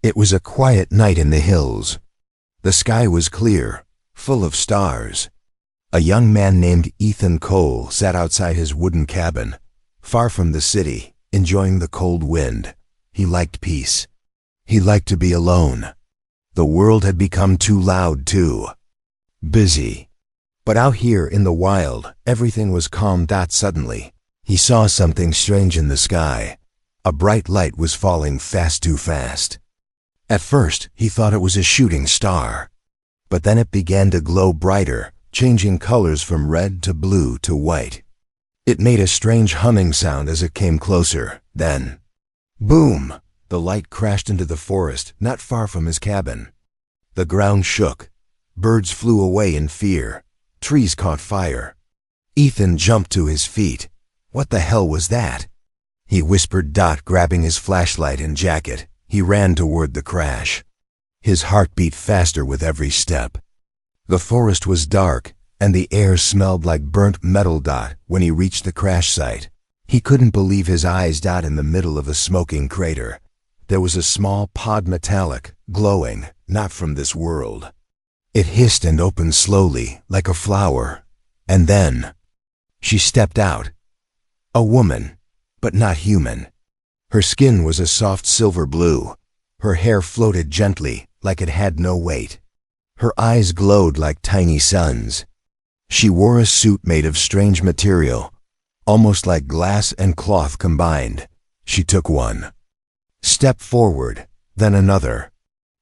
It was a quiet night in the hills. The sky was clear, full of stars. A young man named Ethan Cole sat outside his wooden cabin, far from the city, enjoying the cold wind. He liked peace. He liked to be alone. The world had become too loud, too busy. But out here in the wild, everything was calm. Suddenly, he saw something strange in the sky. A bright light was falling too fast. At first, he thought it was a shooting star. But then it began to glow brighter, changing colors from red to blue to white. It made a strange humming sound as it came closer. Then, boom! The light crashed into the forest not far from his cabin. The ground shook. Birds flew away in fear. Trees caught fire. Ethan jumped to his feet. What the hell was that? He whispered, grabbing his flashlight and jacket. He ran toward the crash. His heart beat faster with every step. The forest was dark, and the air smelled like burnt metal. When he reached the crash site, he couldn't believe his eyes. In the middle of a smoking crater, there was a small pod, metallic, glowing, not from this world. It hissed and opened slowly, like a flower. And then, she stepped out. A woman, but not human. Her skin was a soft silver blue. Her hair floated gently, like it had no weight. Her eyes glowed like tiny suns. She wore a suit made of strange material, almost like glass and cloth combined. She took one step forward, then another.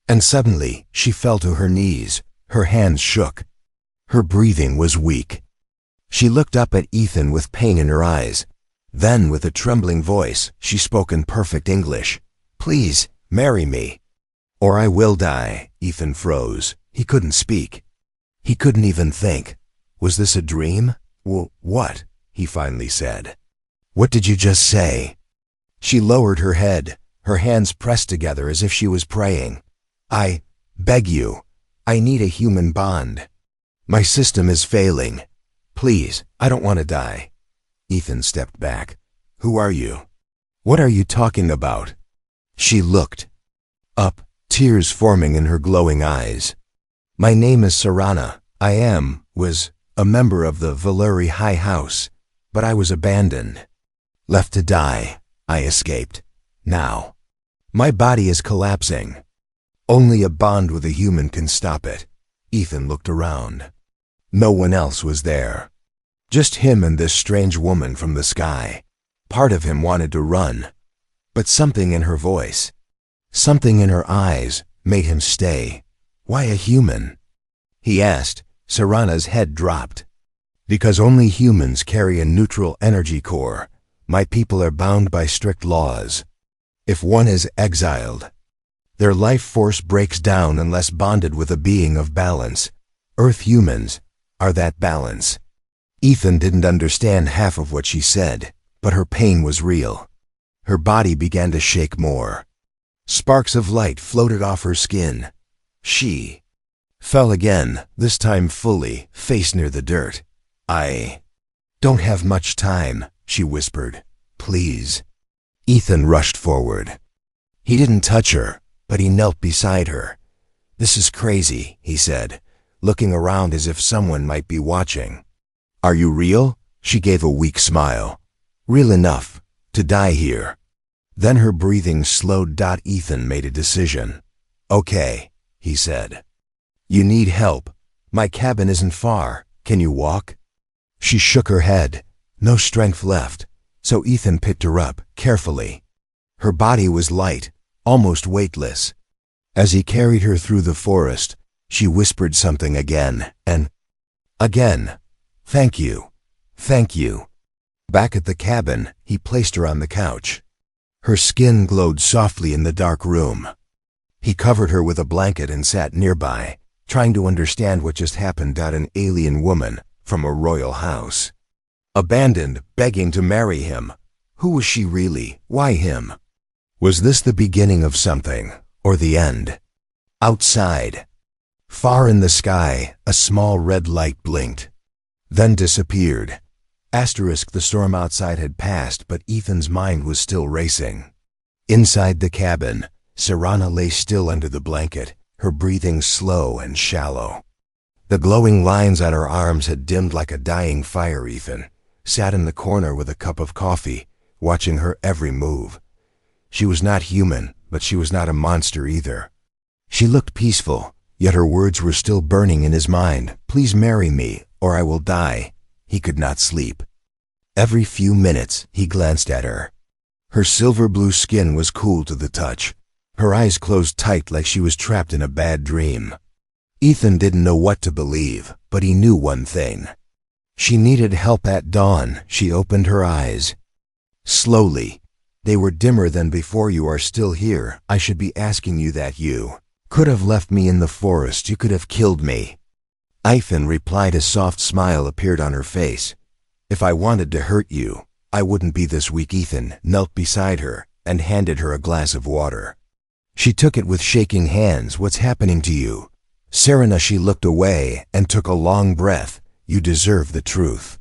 And suddenly, she fell to her knees. Her hands shook. Her breathing was weak. She looked up at Ethan with pain in her eyes. Then, with a trembling voice, she spoke in perfect English. "Please, marry me, or I will die." Ethan froze. He couldn't speak. He couldn't even think. Was this a dream? What? He finally said. "What did you just say?" She lowered her head, her hands pressed together as if she was praying. "I beg you. I need a human bond. My system is failing. Please, I don't want to die." Ethan stepped back. "Who are you? What are you talking about?" She looked up, tears forming in her glowing eyes. "My name is Sarana. I was a member of the Valeri High House, but I was abandoned. Left to die. I escaped. Now, my body is collapsing. Only a bond with a human can stop it." Ethan looked around. No one else was there. Just him and this strange woman from the sky. Part of him wanted to run, but something in her voice, something in her eyes, made him stay. "Why a human?" he asked. Sarana's head dropped. "Because only humans carry a neutral energy core. My people are bound by strict laws. If one is exiled, their life force breaks down unless bonded with a being of balance. Earth humans are that balance." Ethan didn't understand half of what she said, but her pain was real. Her body began to shake more. Sparks of light floated off her skin. She fell again, this time fully, face near the dirt. "I don't have much time," she whispered. "Please." Ethan rushed forward. He didn't touch her, but he knelt beside her. "This is crazy," he said, looking around as if someone might be watching. "Are you real?" She gave a weak smile. "Real enough to die here." Then her breathing slowed. Ethan made a decision. "Okay," he said. "You need help. My cabin isn't far. Can you walk?" She shook her head. No strength left, so Ethan picked her up, carefully. Her body was light, almost weightless. As he carried her through the forest, she whispered something again and again. "Thank you. Thank you." Back at the cabin, he placed her on the couch. Her skin glowed softly in the dark room. He covered her with a blanket and sat nearby, trying to understand what just happened. An alien woman from a royal house. Abandoned, begging to marry him. Who was she really? Why him? Was this the beginning of something, or the end? Outside, far in the sky, a small red light blinked, then disappeared. The storm outside had passed, but Ethan's mind was still racing. Inside the cabin, Serana lay still under the blanket, her breathing slow and shallow. The glowing lines on her arms had dimmed like a dying fire. Ethan sat in the corner with a cup of coffee, watching her every move. She was not human, but she was not a monster either. She looked peaceful, yet her words were still burning in his mind. Please marry me, or I will die. He could not sleep. Every few minutes, he glanced at her. Her silver-blue skin was cool to the touch. Her eyes closed tight like she was trapped in a bad dream. Ethan didn't know what to believe, but he knew one thing. She needed help. At dawn, she opened her eyes. Slowly. They were dimmer than before. You are still here. I should be asking you that. You could have left me in the forest. You could have killed me. Ethan replied. A soft smile appeared on her face. If I wanted to hurt you, I wouldn't be this weak. Ethan knelt beside her and handed her a glass of water. She took it with shaking hands. What's happening to you? Serana. She looked away and took a long breath. You deserve the truth.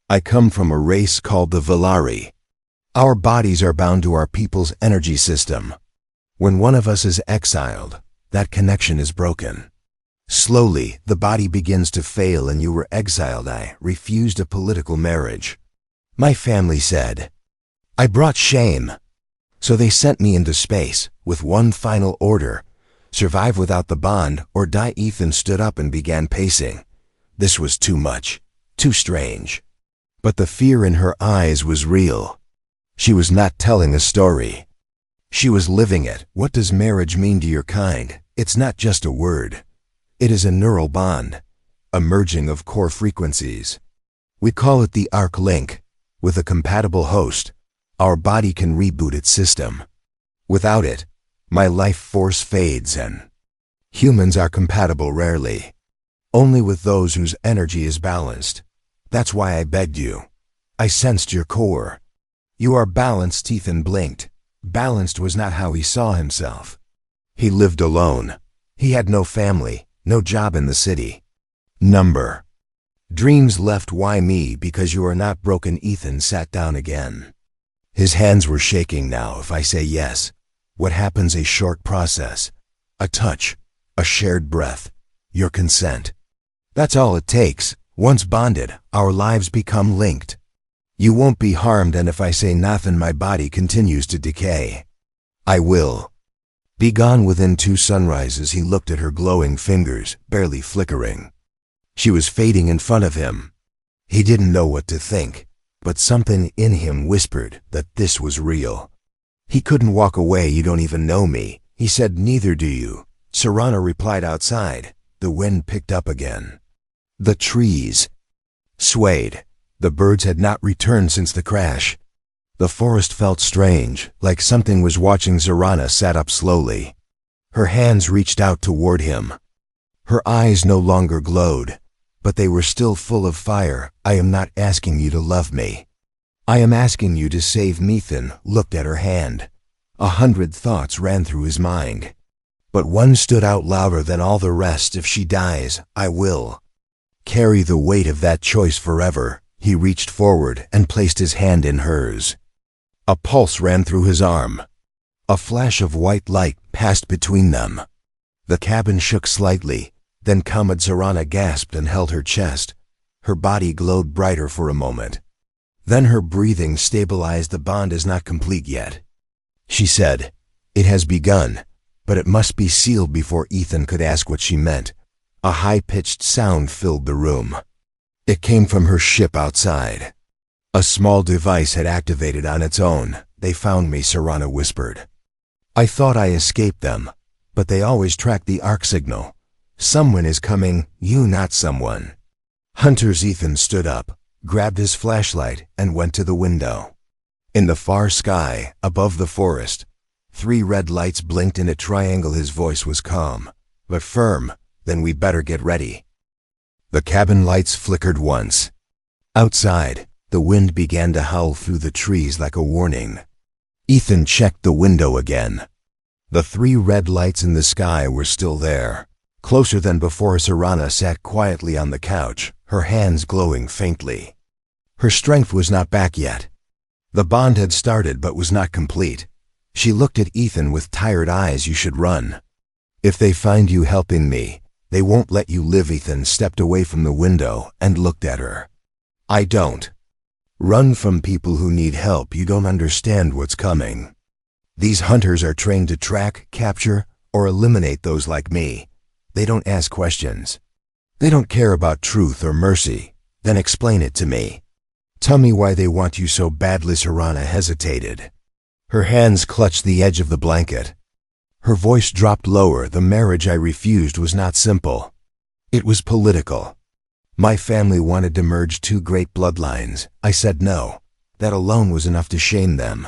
I come from a race called the Valari. Our bodies are bound to our people's energy system. When one of us is exiled, that connection is broken. Slowly, the body begins to fail, and you were exiled. I refused a political marriage. My family said I brought shame. So they sent me into space with one final order: survive without the bond or die. Ethan stood up and began pacing. This was too much, too strange. But the fear in her eyes was real. She was not telling a story. She was living it. What does marriage mean to your kind? It's not just a word. It is a neural bond, a merging of core frequencies. We call it the arc link. With a compatible host, our body can reboot its system. Without it, my life force fades, and humans are compatible rarely. Only with those whose energy is balanced. That's why I begged you. I sensed your core. You are balanced. Ethan blinked. Balanced was not how he saw himself. He lived alone. He had no family, no job in the city. Number. Dreams left. Why me? Because you are not broken. Ethan sat down again. His hands were shaking now. If I say yes, what happens? A short process. A touch. A shared breath. Your consent. That's all it takes. Once bonded, our lives become linked. You won't be harmed, and if I say nothing, my body continues to decay. I will be gone within 2 sunrises. He looked at her glowing fingers, barely flickering. She was fading in front of him. He didn't know what to think, but something in him whispered that this was real. He couldn't walk away. You don't even know me, he said. Neither do you, Serana replied. Outside, the wind picked up again. The trees swayed. The birds had not returned since the crash. The forest felt strange, like something was watching. Serana sat up slowly. Her hands reached out toward him. Her eyes no longer glowed, but they were still full of fire. I am not asking you to love me. I am asking you to save me. Ethan looked at her hand. 100 thoughts ran through his mind, but one stood out louder than all the rest. If she dies, I will carry the weight of that choice forever. He reached forward and placed his hand in hers. A pulse ran through his arm. A flash of white light passed between them. The cabin shook slightly, then calmed. Serana gasped and held her chest. Her body glowed brighter for a moment. Then her breathing stabilized. The bond is not complete yet, she said. It has begun, but it must be sealed. Before Ethan could ask what she meant, a high-pitched sound filled the room. It came from her ship outside. A small device had activated on its own. They found me, Serana whispered. I thought I escaped them, but they always track the arc signal. Someone is coming. You, not someone. Hunters. Ethan stood up, grabbed his flashlight, and went to the window. In the far sky, above the forest, 3 red lights blinked in a triangle. His voice was calm, but firm. Then we better get ready. The cabin lights flickered once. Outside, the wind began to howl through the trees like a warning. Ethan checked the window again. The 3 red lights in the sky were still there. Closer than before, Serana sat quietly on the couch, her hands glowing faintly. Her strength was not back yet. The bond had started but was not complete. She looked at Ethan with tired eyes. You should run. If they find you helping me, they won't let you live. Ethan stepped away from the window and looked at her. I don't. Run from people who need help. You don't understand what's coming. These hunters are trained to track, capture, or eliminate those like me. They don't ask questions. They don't care about truth or mercy. Then explain it to me. Tell me why they want you so badly. Serana hesitated. Her hands clutched the edge of the blanket. Her voice dropped lower. The marriage I refused was not simple. It was political. My family wanted to merge two great bloodlines. I said no. That alone was enough to shame them.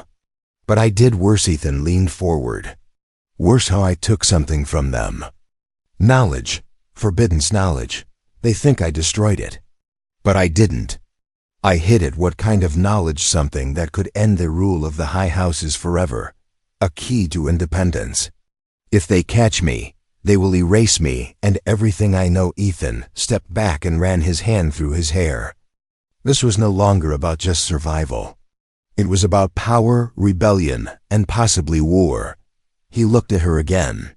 But I did worse. Ethan leaned forward. Worse how I took something from them. Knowledge. Forbidden knowledge. They think I destroyed it. But I didn't. I hid it. What kind of knowledge? Something that could end the rule of the high houses forever. A key to independence. If they catch me, they will erase me and everything I know. Ethan stepped back and ran his hand through his hair. This was no longer about just survival. It was about power, rebellion, and possibly war. He looked at her again.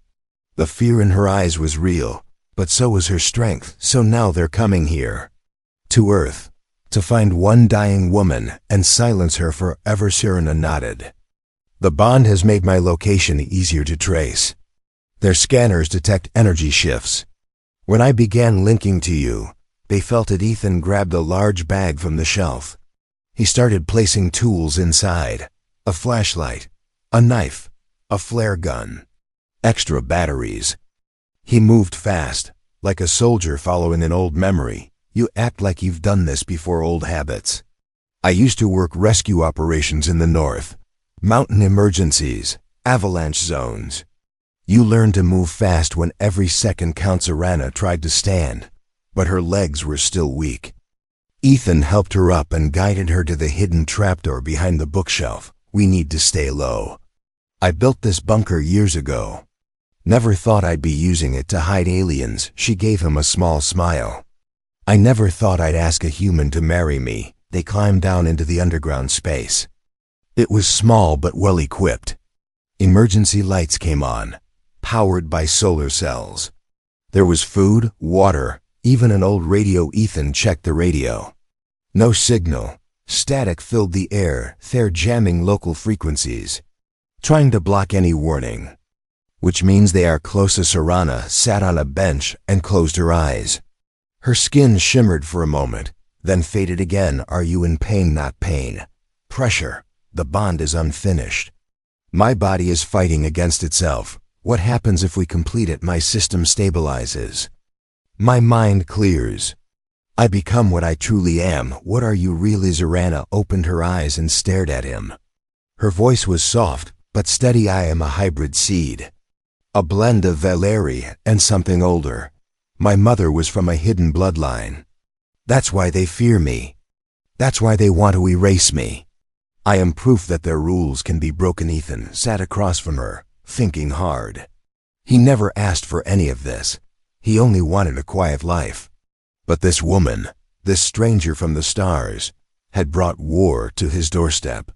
The fear in her eyes was real, but so was her strength. So now they're coming here. To Earth. To find one dying woman and silence her forever. Serana nodded. The bond has made my location easier to trace. Their scanners detect energy shifts. When I began linking to you, they felt it. Ethan grabbed a large bag from the shelf. He started placing tools inside. A flashlight, a knife, a flare gun, extra batteries. He moved fast, like a soldier following an old memory. You act like you've done this before. Old habits. I used to work rescue operations in the north. Mountain emergencies, avalanche zones. You learned to move fast when every second counts. Serana tried to stand, but her legs were still weak. Ethan helped her up and guided her to the hidden trapdoor behind the bookshelf. We need to stay low. I built this bunker years ago. Never thought I'd be using it to hide aliens. She gave him a small smile. I never thought I'd ask a human to marry me. They climbed down into the underground space. It was small but well equipped. Emergency lights came on, powered by solar cells. There was food, water, even an old radio. Ethan checked the radio. No signal. Static filled the air. They're jamming local frequencies, trying to block any warning. Which means they are close. Serana sat on a bench and closed her eyes. Her skin shimmered for a moment, then faded again. Are you in pain? Not pain. Pressure. The bond is unfinished. My body is fighting against itself. What happens if we complete it? My system stabilizes. My mind clears. I become what I truly am. What are you really? Serana opened her eyes and stared at him. Her voice was soft, but steady. I am a hybrid seed. A blend of Valeri and something older. My mother was from a hidden bloodline. That's why they fear me. That's why they want to erase me. I am proof that their rules can be broken. Ethan sat across from her, thinking hard. He never asked for any of this. He only wanted a quiet life. But this woman, this stranger from the stars, had brought war to his doorstep.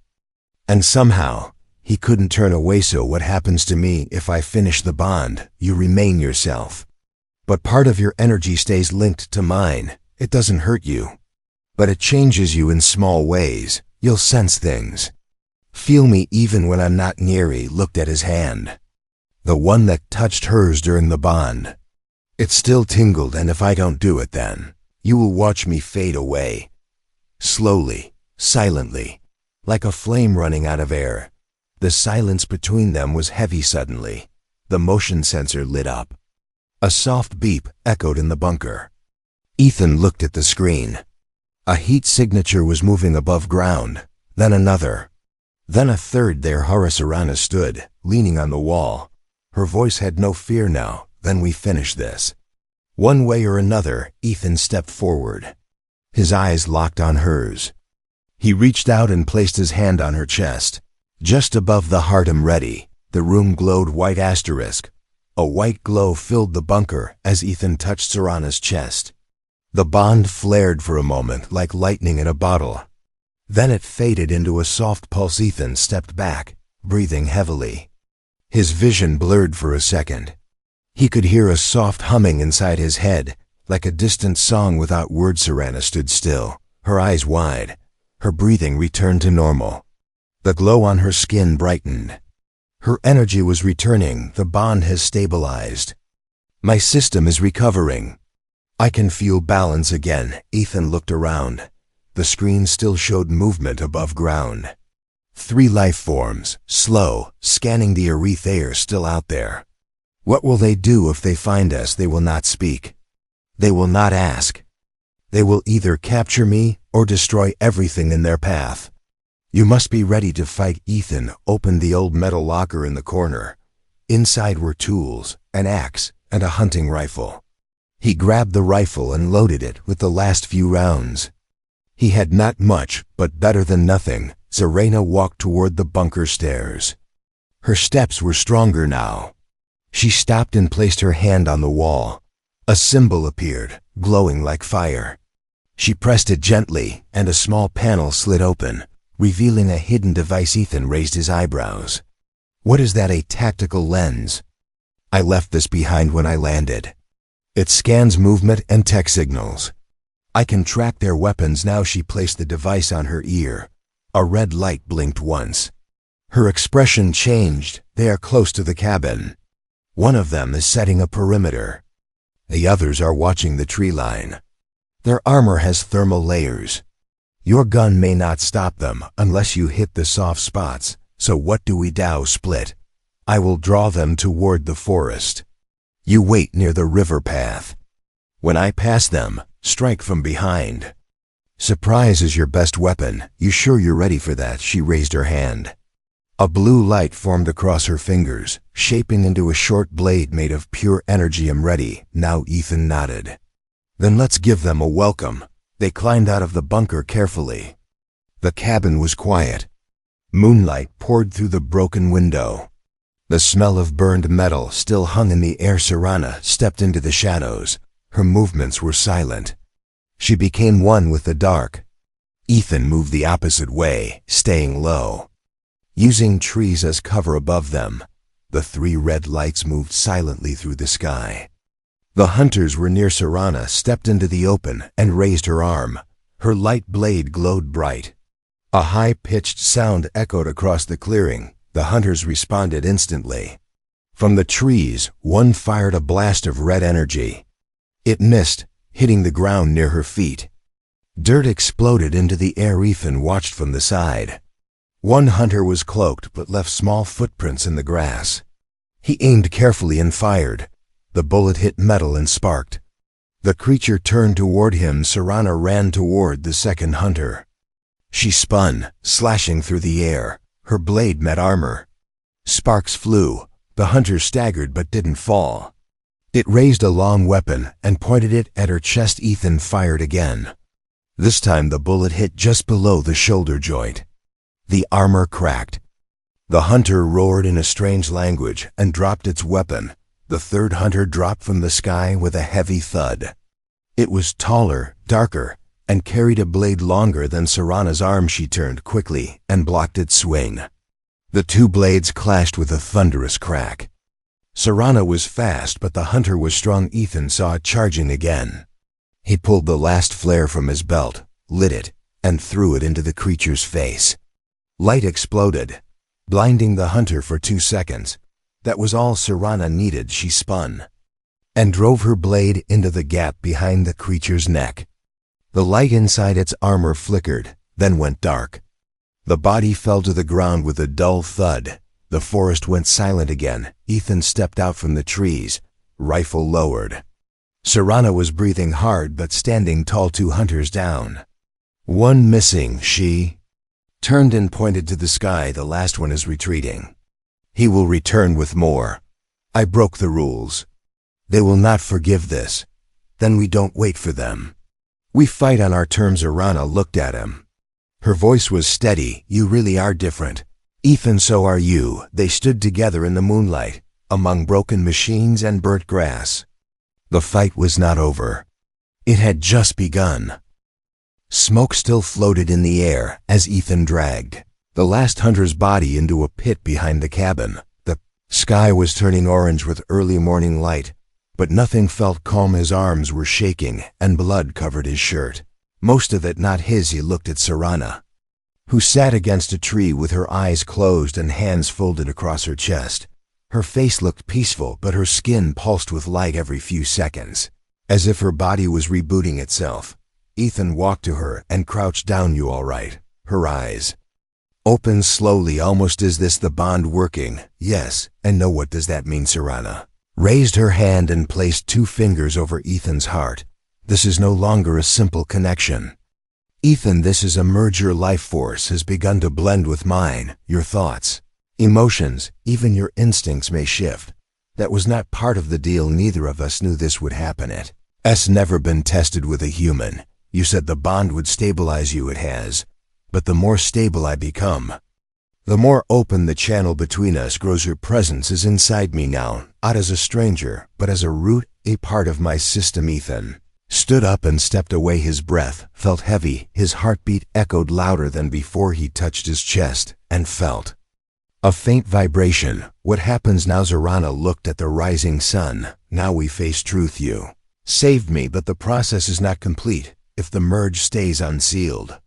And somehow, he couldn't turn away. So what happens to me if I finish the bond? You remain yourself. But part of your energy stays linked to mine. It doesn't hurt you. But it changes you in small ways. You'll sense things. Feel me even when I'm not near. He looked at his hand. The one that touched hers during the bond. It still tingled, and if I don't do it, then you will watch me fade away. Slowly, silently, like a flame running out of air. The silence between them was heavy. Suddenly, the motion sensor lit up. A soft beep echoed in the bunker. Ethan looked at the screen. A heat signature was moving above ground, then another. Then a third. There Serana stood, leaning on the wall. Her voice had no fear now. Then we finish this. One way or another. Ethan stepped forward. His eyes locked on hers. He reached out and placed his hand on her chest. Just above the heart. I'm ready. The room glowed white. Asterisk. A white glow filled the bunker as Ethan touched Serana's chest. The bond flared for a moment like lightning in a bottle. Then it faded into a soft pulse. Ethan stepped back, breathing heavily. His vision blurred for a second. He could hear a soft humming inside his head, like a distant song without words. Serana stood still, her eyes wide. Her breathing returned to normal. The glow on her skin brightened. Her energy was returning. The bond has stabilized. My system is recovering. I can feel balance again. Ethan looked around. The screen still showed movement above ground. 3 life forms, slow, scanning the earth. They are still out there. What will they do if they find us? They will not speak. They will not ask. They will either capture me or destroy everything in their path. You must be ready to fight. Ethan opened the old metal locker in the corner. Inside were tools, an axe, and a hunting rifle. He grabbed the rifle and loaded it with the last few rounds. He had not much, but better than nothing. Serana walked toward the bunker stairs. Her steps were stronger now. She stopped and placed her hand on the wall. A symbol appeared, glowing like fire. She pressed it gently, and a small panel slid open, revealing a hidden device. Ethan raised his eyebrows. What is that? A tactical lens. I left this behind when I landed. It scans movement and tech signals. I can track their weapons now. She placed the device on her ear. A red light blinked once. Her expression changed. They are close to the cabin. One of them is setting a perimeter. The others are watching the tree line. Their armor has thermal layers. Your gun may not stop them unless you hit the soft spots. So what do we do? Split. I will draw them toward the forest. You wait near the river path. When I pass them, strike from behind. Surprise is your best weapon. You sure you're ready for that? She raised her hand. A blue light formed across her fingers, shaping into a short blade made of pure energy. I'm ready. Now Ethan nodded. Then let's give them a welcome. They climbed out of the bunker carefully. The cabin was quiet. Moonlight poured through the broken window. The smell of burned metal still hung in the air. Serana stepped into the shadows. Her movements were silent. She became one with the dark. Ethan moved the opposite way, staying low. Using trees as cover above them, the 3 red lights moved silently through the sky. The hunters were near. Serana stepped into the open and raised her arm. Her light blade glowed bright. A high-pitched sound echoed across the clearing. The hunters responded instantly. From the trees, one fired a blast of red energy. It missed, hitting the ground near her feet. Dirt exploded into the air. Ethan watched from the side. One hunter was cloaked but left small footprints in the grass. He aimed carefully and fired. The bullet hit metal and sparked. The creature turned toward him. Serana ran toward the second hunter. She spun, slashing through the air. Her blade met armor. Sparks flew. The hunter staggered but didn't fall. It raised a long weapon and pointed it at her chest. Ethan fired again. This time the bullet hit just below the shoulder joint. The armor cracked. The hunter roared in a strange language and dropped its weapon. The third hunter dropped from the sky with a heavy thud. It was taller, darker, and carried a blade longer than Serana's arm. She turned quickly and blocked its swing. The 2 blades clashed with a thunderous crack. Serana was fast, but the hunter was strong. Ethan saw it charging again. He pulled the last flare from his belt, lit it, and threw it into the creature's face. Light exploded, blinding the hunter for 2 seconds. That was all Serana needed. She spun and drove her blade into the gap behind the creature's neck. The light inside its armor flickered, then went dark. The body fell to the ground with a dull thud. The forest went silent again. Ethan stepped out from the trees, rifle lowered. Serana was breathing hard but standing tall. 2 hunters down. One missing. She turned and pointed to the sky. The last one is retreating. He will return with more. I broke the rules. They will not forgive this. Then we don't wait for them. We fight on our terms. Serana looked at him. Her voice was steady. You really are different. Ethan, so are you. They stood together in the moonlight, among broken machines and burnt grass. The fight was not over. It had just begun. Smoke still floated in the air as Ethan dragged. the last hunter's body into a pit behind the cabin. The sky was turning orange with early morning light, but nothing felt calm. His arms were shaking, and blood covered his shirt. Most of it not his. He looked at Serana, who sat against a tree with her eyes closed and hands folded across her chest. Her face looked peaceful, but her skin pulsed with light every few seconds, as if her body was rebooting itself. Ethan walked to her and crouched down. "You all right?" Her eyes opened slowly. "Almost. Is this the bond working?" "Yes, and no." "What does that mean?" Serana raised her hand and placed 2 fingers over Ethan's heart. "This is no longer a simple connection, Ethan. This is a merge. Your life force has begun to blend with mine. Your thoughts, emotions, even your instincts may shift. That was not part of the deal. Neither of us knew this would happen. It's never been tested with a human. You said the bond would stabilize you. It has. But the more stable I become, the more open the channel between us grows. Your presence is inside me now, not as a stranger, but as a root, a part of my system." Ethan stood up and stepped away. His breath felt heavy. His heartbeat echoed louder than before. He touched his chest and felt a faint vibration. "What happens now?" Serana looked at the rising sun. "Now we face truth. You saved me, but the process is not complete if the merge stays unsealed.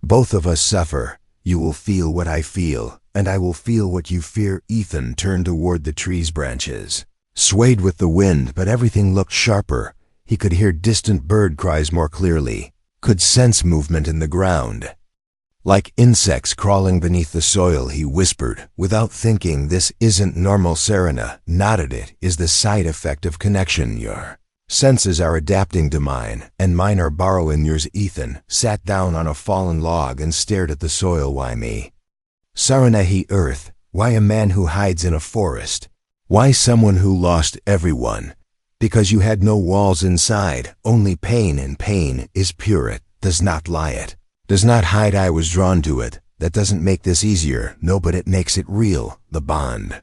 Both of us suffer. You will feel what I feel, and I will feel what you fear." Ethan turned toward the tree's branches, swayed with the wind, but everything looked sharper. He could hear distant bird cries more clearly, could sense movement in the ground, like insects crawling beneath the soil. He whispered, without thinking, "This isn't normal." Serana nodded. "It is the side effect of connection. Your senses are adapting to mine, and mine are borrowing yours." Ethan sat down on a fallen log and stared at the soil. "Why me?" Serana. "He earth. Why a man who hides in a forest? Why someone who lost everyone? Because you had no walls inside, only pain, and pain is pure. It does not lie. It does not hide. I was drawn to it. That doesn't make this easier. No, but it makes it real. The bond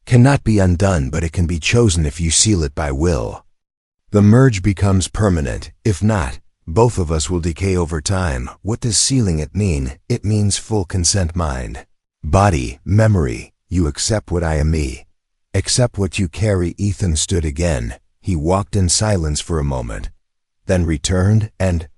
cannot be undone, but it can be chosen if you seal it by will. The merge becomes permanent. If not, both of us will decay over time." "What does sealing it mean?" "It means full consent. Mind, body, memory. You accept what I am, me. Accept what you carry." Ethan stood again. He walked in silence for a moment, then returned and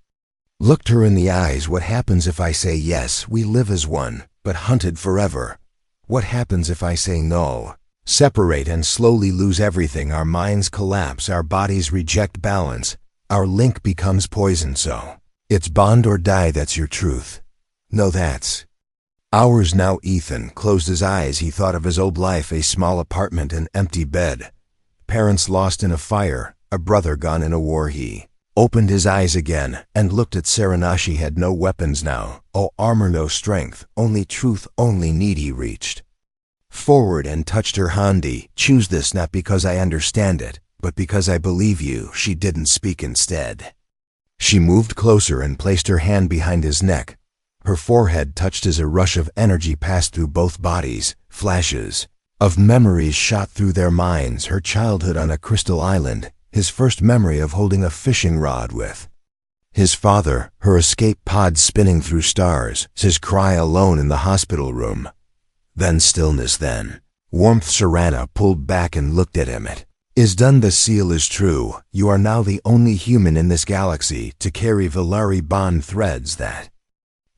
looked her in the eyes. "What happens if I say yes? We live as one, but hunted forever. What happens if I say no? Separate and slowly lose everything. Our minds collapse, our bodies reject balance, our link becomes poison. So it's bond or die. That's your truth." "No, that's ours now." Ethan closed his eyes. He thought of his old life, a small apartment, an empty bed, parents lost in a fire, a brother gone in a war. He opened his eyes again and looked at Serana. She had no weapons now, no armor, no strength, only truth, only need. He reached forward and touched her hand. "Choose this, not because I understand it, but because I believe you." She didn't speak. Instead, she moved closer and placed her hand behind his neck. Her forehead touched as a rush of energy passed through both bodies. Flashes of memories shot through their minds. Her childhood on a crystal island, his first memory of holding a fishing rod with his father, her escape pod spinning through stars, his cry alone in the hospital room. Then stillness, then warmth. Serana pulled back and looked at him. "It is done. The seal is true. You are now the only human in this galaxy to carry Valari bond threads. That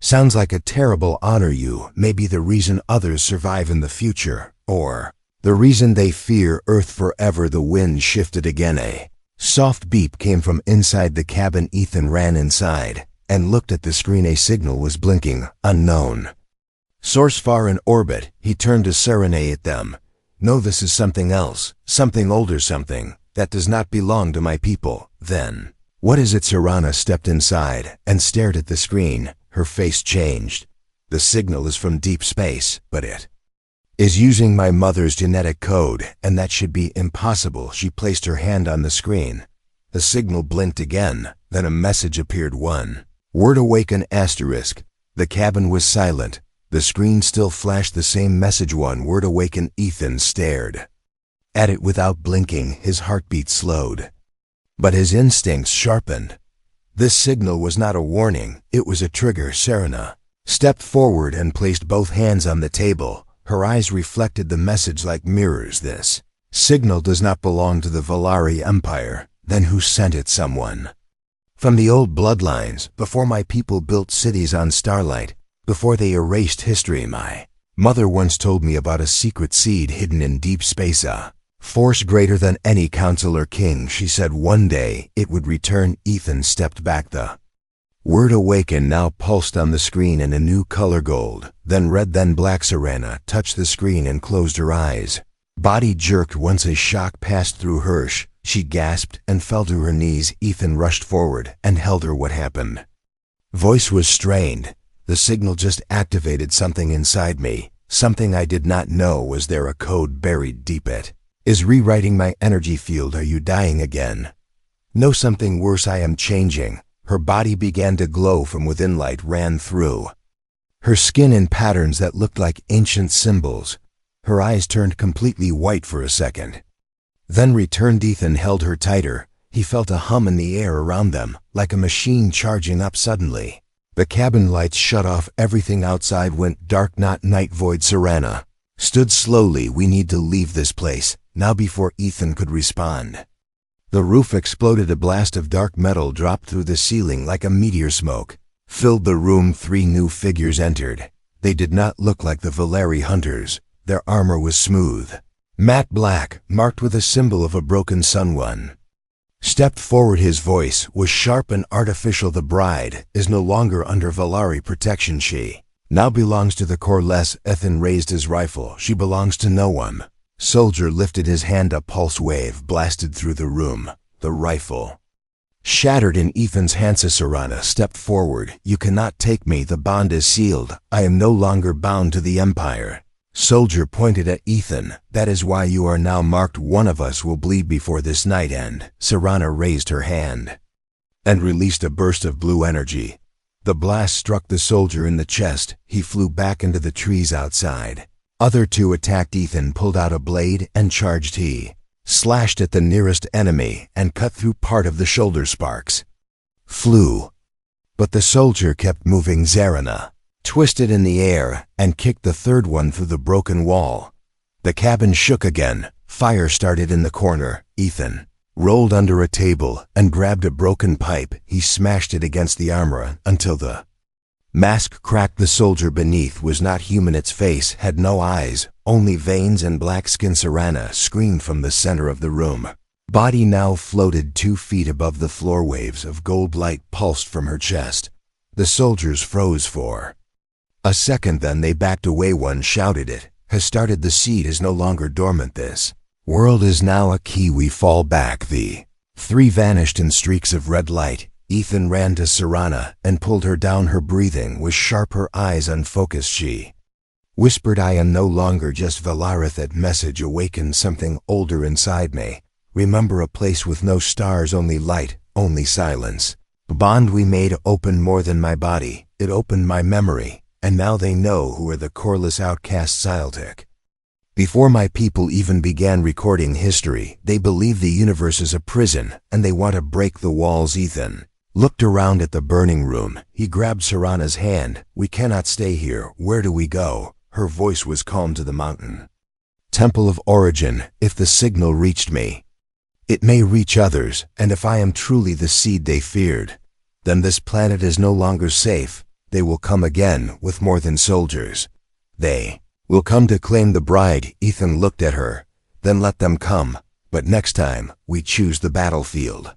sounds like a terrible honor. You may be the reason others survive in the future, or the reason they fear Earth forever." The wind shifted again. A soft beep came from inside the cabin. Ethan ran inside and looked at the screen. A signal was blinking. "Unknown source far in orbit." He turned to Serana. "At them. No, this is something else, something older, something that does not belong to my people." "Then what is it?" Serana stepped inside and stared at the screen. Her face changed. "The signal is from deep space, but it is using my mother's genetic code, and that should be impossible." She placed her hand on the screen. The signal blinked again, then a message appeared. One word: awaken asterisk. The cabin was silent. The screen still flashed the same message. One word: awaken. Ethan stared at it without blinking. His heartbeat slowed, but his instincts sharpened. This signal was not a warning, it was a trigger. Serana stepped forward and placed both hands on the table. Her eyes reflected the message like mirrors. This signal does not belong to the Valari Empire. Then who sent it? Someone from the old bloodlines, before my people built cities on starlight, before they erased history. My mother once told me about a secret seed hidden in deep space, a force greater than any council or king. She said one day it would return. Ethan stepped back. The word awaken now pulsed on the screen in a new color: gold, then red, then black. Serana touched the screen and closed her eyes. Body jerked once a shock passed through her. She gasped and fell to her knees. Ethan rushed forward and held her. What happened? Voice was strained. The signal just activated something inside me, something I did not know was there, a code buried deep. It is rewriting my energy field. Are you dying again? No, something worse. I am changing. Her body began to glow from within. Light ran through her skin in patterns that looked like ancient symbols. Her eyes turned completely white for a second, then returned. Ethan held her tighter. He felt a hum in the air around them, like a machine charging up. Suddenly, the cabin lights shut off. Everything outside went dark. Not night void. Serana stood slowly. We need to leave this place now. Before Ethan could respond, the roof exploded. A blast of dark metal dropped through the ceiling like a meteor. Smoke filled the room. 3 new figures entered. They did not look like the Valari hunters. Their armor was smooth, matte black, marked with a symbol of a broken sun. One stepped forward. His voice was sharp and artificial. The bride is no longer under Valari protection. She now belongs to the Corless. Ethan raised his rifle. She belongs to no one. Soldier lifted his hand. A pulse wave blasted through the room. The rifle shattered in Ethan's hands. Serana stepped forward. You cannot take me. The bond is sealed. I am no longer bound to the Empire. Soldier pointed at Ethan. That is why you are now marked. One of us will bleed before this night ends. Serana raised her hand and released a burst of blue energy. The blast struck the soldier in the chest. He flew back into the trees outside. Other 2 attacked. Ethan pulled out a blade and charged. He slashed at the nearest enemy and cut through part of the shoulder. Sparks flew, but the soldier kept moving. Serana twisted in the air and kicked the 3rd one through the broken wall. The cabin shook again. Fire started in the corner. Ethan rolled under a table and grabbed a broken pipe. He smashed it against the armor until the mask cracked. The soldier beneath was not human. Its face had no eyes, only veins and black skin. Serana screamed from the center of the room. Body now floated 2 feet above the floor. Waves of gold light pulsed from her chest. The soldiers froze for a second, then they backed away. One shouted, "It has started. The seed is no longer dormant. This world is now a key. We fall back." The 3 vanished in streaks of red light. Ethan ran to Serana and pulled her down. Her breathing was sharp, her eyes unfocused. She whispered, "I am no longer just Valarith." That message awakened something older inside me. Remember, a place with no stars, only light, only silence. The bond we made opened more than my body. It opened my memory. And now they know who are the Corless outcasts. Siltic. Before my people even began recording history, they believe the universe is a prison, and they want to break the walls. Ethan looked around at the burning room. He grabbed Serana's hand. "We cannot stay here. Where do we go?" Her voice was calm. "To the mountain temple of origin. If the signal reached me, it may reach others, and if I am truly the seed they feared, then this planet is no longer safe. They will come again with more than soldiers. They will come to claim the bride." Ethan looked at her. "Then let them come. But next time, we choose the battlefield."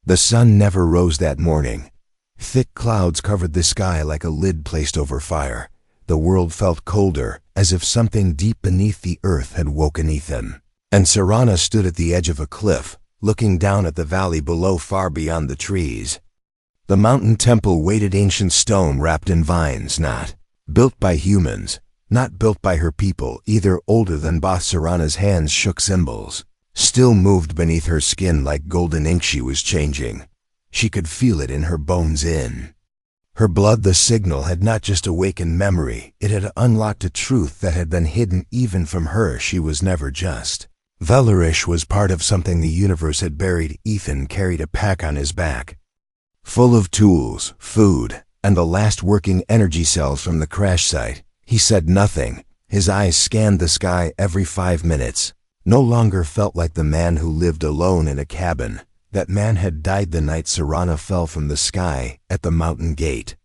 The sun never rose that morning. Thick clouds covered the sky like a lid placed over fire. The world felt colder, as if something deep beneath the earth had woken. Ethan and Serana stood at the edge of a cliff, looking down at the valley below, far beyond the trees. The mountain temple waited, ancient stone wrapped in vines, not built by humans, not built by her people either. Older than Both. Serana's hands shook. Symbols still moved beneath her skin like golden ink. She was changing. She could feel it in her bones. In her blood, the signal had not just awakened memory, it had unlocked a truth that had been hidden even from her. She was never just Valarish, was part of something the universe had buried. Ethan carried a pack on his back, full of tools, food, and the last working energy cells from the crash site. He said nothing. His eyes scanned the sky every 5 minutes. No longer felt like the man who lived alone in a cabin. That man had died the night Serana fell from the sky at the mountain gate.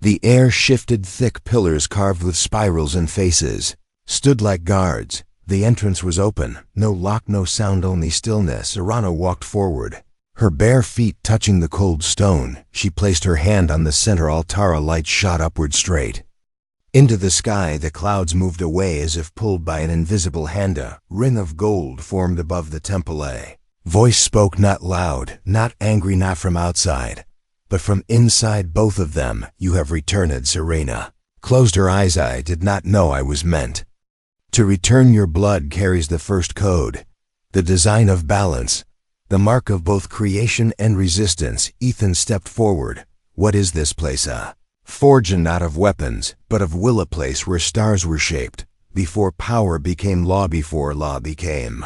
The air shifted. Thick pillars carved with spirals and faces stood like guards. The entrance was open. No lock, no sound, only stillness. Serana walked forward, her bare feet touching the cold stone. She placed her hand on the center altar. A light shot upward straight into the sky. The clouds moved away as if pulled by an invisible hand. A ring of gold formed above the temple. A voice spoke, not loud, not angry, not from outside, but from inside both of them. You have returned. Serena closed her eyes. I did not know I was meant to return. Your blood carries the first code, the design of balance, the mark of both creation and resistance. Ethan stepped forward. What is this place? A forge, not of weapons, but of will. A place where stars were shaped, before power became law, before law became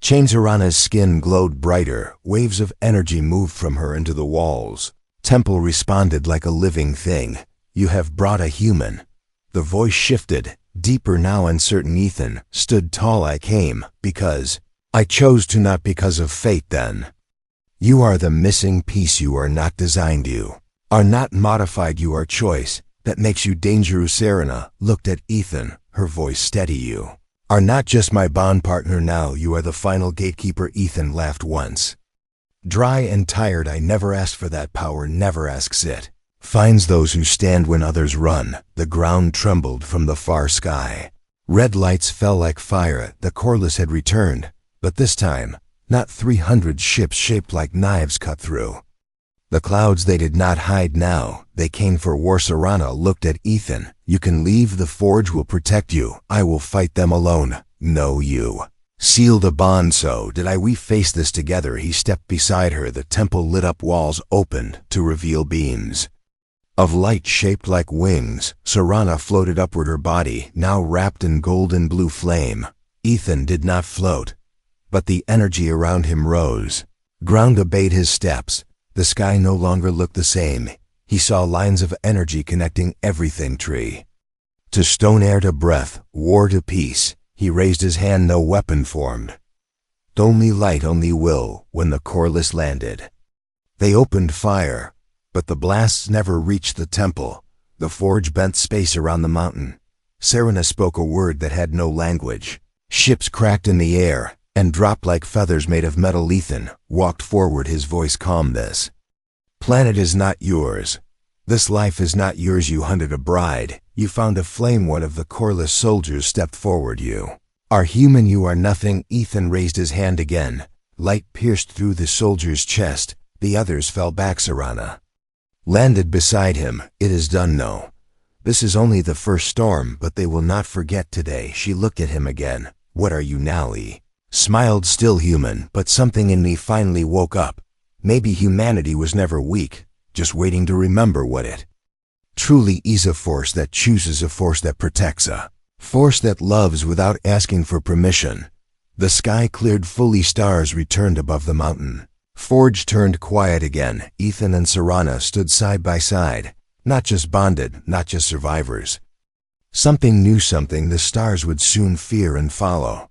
chains. Serana's skin glowed brighter. Waves of energy moved from her into the walls. Temple responded like a living thing. You have brought a human. The voice shifted, deeper now, uncertain. Ethan stood tall. I came because I chose to, not because of fate. Then you are the missing piece. You are not designed. You are not modified. You are choice that makes you dangerous. Serena looked at Ethan, her voice steady. You are not just my bond partner now. You are the final gatekeeper. Ethan laughed once, dry and tired. I never asked for that power. Never asks it. Finds those who stand when others run. The ground trembled from the far sky. Red lights fell like fire. The Corliss had returned, but this time, not 300 ships shaped like knives cut through the clouds. They did not hide now. They came for war. Serana looked at Ethan. You can leave. The forge will protect you. I will fight them alone. No, you sealed a bond. So did I. We face this together. He stepped beside her. The temple lit up. Walls opened to reveal beams of light shaped like wings. Serana floated upward, her body now wrapped in golden blue flame. Ethan did not float, but the energy around him rose. Ground obeyed his steps. The sky no longer looked the same. He saw lines of energy connecting everything, tree to stone, air to breath, war to peace. He raised his hand. No weapon formed. Only light, only will. When the Corliss landed, they opened fire, but the blasts never reached the temple. The forge bent space around the mountain. Serena spoke a word that had no language. Ships cracked in the air and dropped like feathers made of metal. Ethan walked forward, his voice calm. This planet is not yours. This life is not yours. You hunted a bride. You found a flame. One of the Corliss soldiers stepped forward. You are human. You are nothing. Ethan raised his hand again. Light pierced through the soldier's chest. The others fell back. Serana landed beside him. It is done. No, this is only the first storm, but they will not forget today. She looked at him again. What are you now? He smiled, still human, but something in me finally woke up. Maybe humanity was never weak, just waiting to remember what it truly is. A force that chooses, a force that protects, a force that loves without asking for permission. The sky cleared fully. Stars returned above the mountain. Forge turned quiet again. Ethan and Serana stood side by side, not just bonded, not just survivors. Something new, something the stars would soon fear and follow.